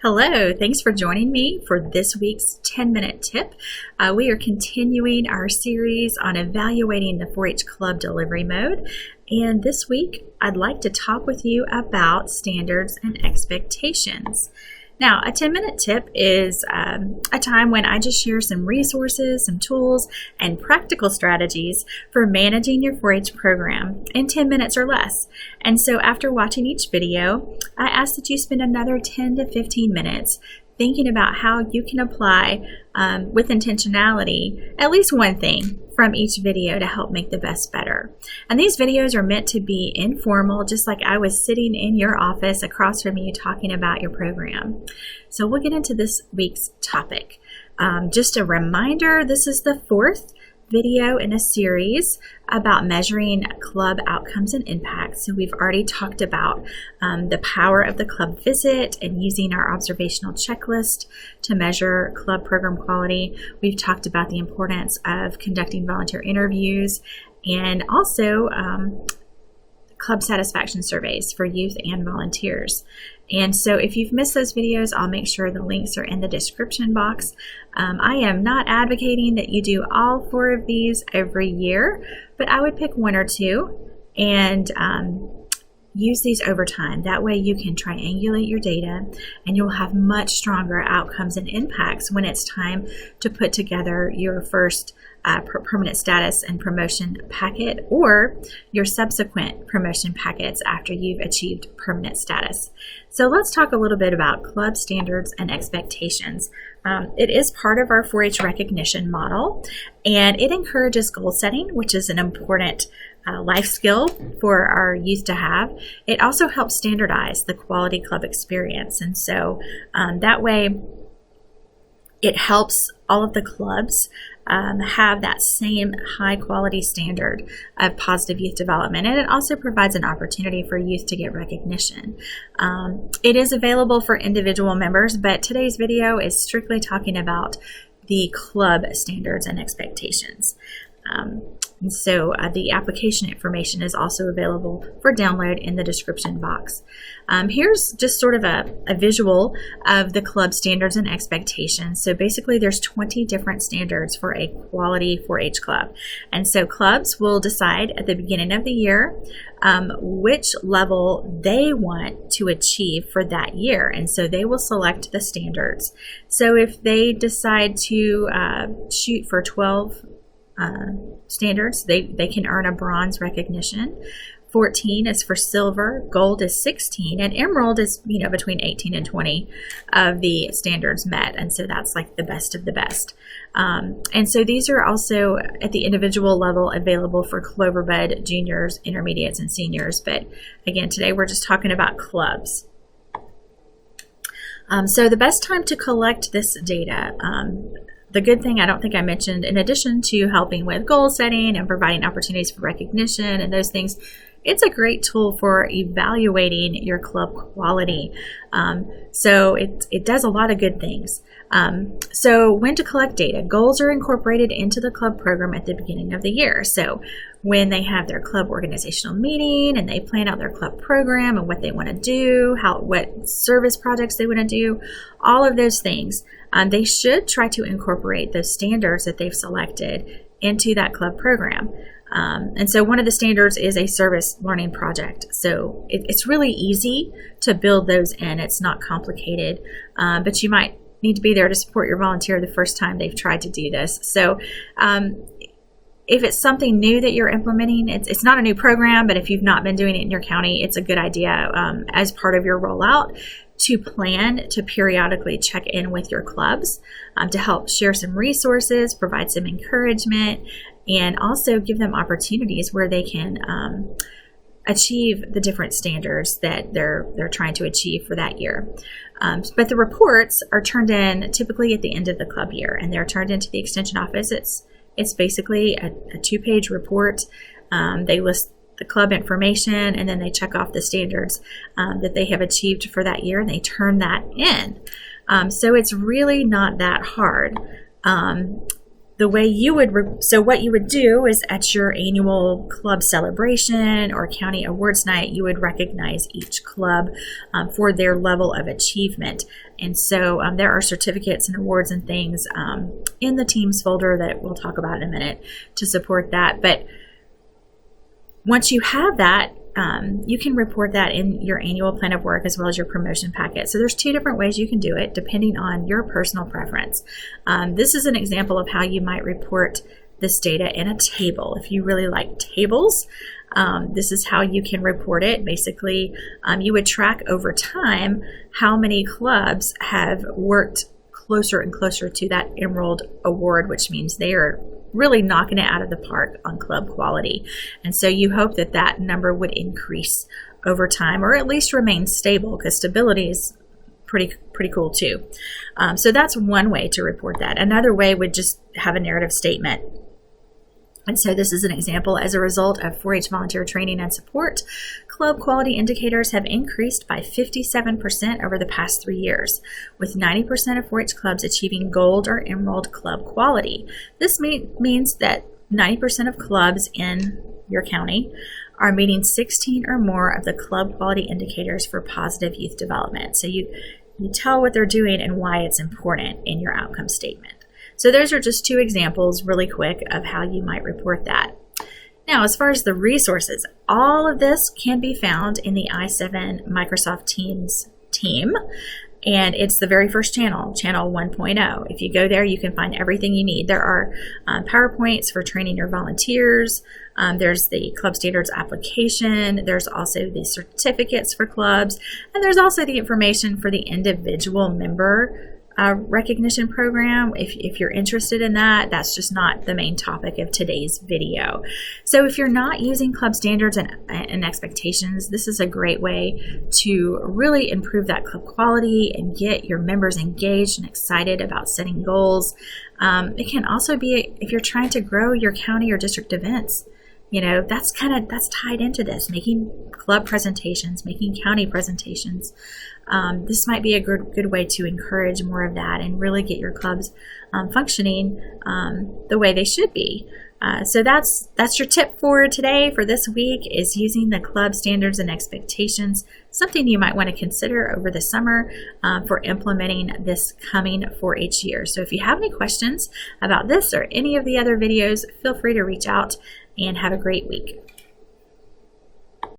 Hello, thanks for joining me for this week's 10-minute tip. We are continuing our series on evaluating the 4-H club delivery mode. And this week, I'd like to talk with you about standards and expectations. Now, a 10-minute tip is a time when I just share some resources, some tools, and practical strategies for managing your 4-H program in 10 minutes or less. And so after watching each video, I ask that you spend another 10 to 15 minutes thinking about how you can apply with intentionality at least one thing from each video to help make the best better. And these videos are meant to be informal, just like I was sitting in your office across from you talking about your program. So we'll get into this week's topic. Just a reminder, this is the fourth video in a series about measuring club outcomes and impacts. So we've already talked about the power of the club visit and using our observational checklist to measure club program quality. We've talked about the importance of conducting volunteer interviews and also club satisfaction surveys for youth and volunteers. And so if you've missed those videos, I'll make sure the links are in the description box. I am not advocating that you do all 4 of these every year, but I would pick 1 or 2 and use these over time. That way you can triangulate your data and you'll have much stronger outcomes and impacts when it's time to put together your first permanent status and promotion packet or your subsequent promotion packets after you've achieved permanent status. So let's talk a little bit about club standards and expectations. It is part of our 4-H recognition model, and it encourages goal setting, which is an important life skill for our youth to have. It also helps standardize the quality club experience, and so that way it helps all of the clubs have that same high quality standard of positive youth development, and it also provides an opportunity for youth to get recognition. It is available for individual members, but today's video is strictly talking about the club standards and expectations. And so the application information is also available for download in the description box. Here's just sort of a visual of the club standards and expectations. So basically there's 20 different standards for a quality 4-H club. And so clubs will decide at the beginning of the year which level they want to achieve for that year. And so they will select the standards. So if they decide to shoot for 12 standards, they can earn a bronze recognition. 14 is for silver, gold is 16, and emerald is between 18 and 20 of the standards met, and so that's like the best of the best. And so these are also at the individual level available for Cloverbud juniors, intermediates, and seniors, but again today we're just talking about clubs. So the best time to collect this data, the good thing I don't think I mentioned, in addition to helping with goal setting and providing opportunities for recognition and those things, it's a great tool for evaluating your club quality. So it does a lot of good things. So when to collect data, goals are incorporated into the club program at the beginning of the year. So when they have their club organizational meeting and they plan out their club program and what they want to do, what service projects they want to do, all of those things, they should try to incorporate those standards that they've selected into that club program. And so one of the standards is a service learning project. So it's really easy to build those in. It's not complicated, but you might need to be there to support your volunteer the first time they've tried to do this. So if it's something new that you're implementing, it's not a new program, but if you've not been doing it in your county, it's a good idea as part of your rollout to plan to periodically check in with your clubs to help share some resources, provide some encouragement, and also give them opportunities where they can achieve the different standards that they're trying to achieve for that year. But the reports are turned in typically at the end of the club year, and they're turned into the extension office. It's basically a 2-page report. They list the club information, and then they check off the standards that they have achieved for that year, and they turn that in. So it's really not that hard. the way you would, so what you would do is at your annual club celebration or county awards night, you would recognize each club for their level of achievement. And so there are certificates and awards and things in the teams folder that we'll talk about in a minute to support that. But once you have that, you can report that in your annual plan of work as well as your promotion packet. So there's 2 different ways you can do it depending on your personal preference. This is an example of how you might report this data in a table. If you really like tables, this is how you can report it. Basically, you would track over time how many clubs have worked closer and closer to that Emerald Award, which means they are really knocking it out of the park on club quality. And so you hope that that number would increase over time, or at least remain stable, because stability is pretty cool too. So that's one way to report that. Another way would just have a narrative statement. And so this is an example. As a result of 4-H volunteer training and support, club quality indicators have increased by 57% over the past 3 years, with 90% of 4-H clubs achieving gold or emerald club quality. This means that 90% of clubs in your county are meeting 16 or more of the club quality indicators for positive youth development. So you tell what they're doing and why it's important in your outcome statement. So those are just 2 examples really quick of how you might report that. Now, as far as the resources, all of this can be found in the i7 Microsoft Teams team, and it's the very first channel, channel 1.0. If you go there, you can find everything you need. There are PowerPoints for training your volunteers. There's the Club Standards application. There's also the certificates for clubs, and there's also the information for the individual member recognition program. If you're interested in that, that's just not the main topic of today's video. So if you're not using club standards and expectations, this is a great way to really improve that club quality and get your members engaged and excited about setting goals. It can also be if you're trying to grow your county or district events. You know, that's tied into this, making club presentations, making county presentations. This might be a good way to encourage more of that and really get your clubs functioning the way they should be. So that's your tip for today, for this week, is using the club standards and expectations, something you might want to consider over the summer for implementing this coming 4-H year. So if you have any questions about this or any of the other videos, feel free to reach out, and have a great week.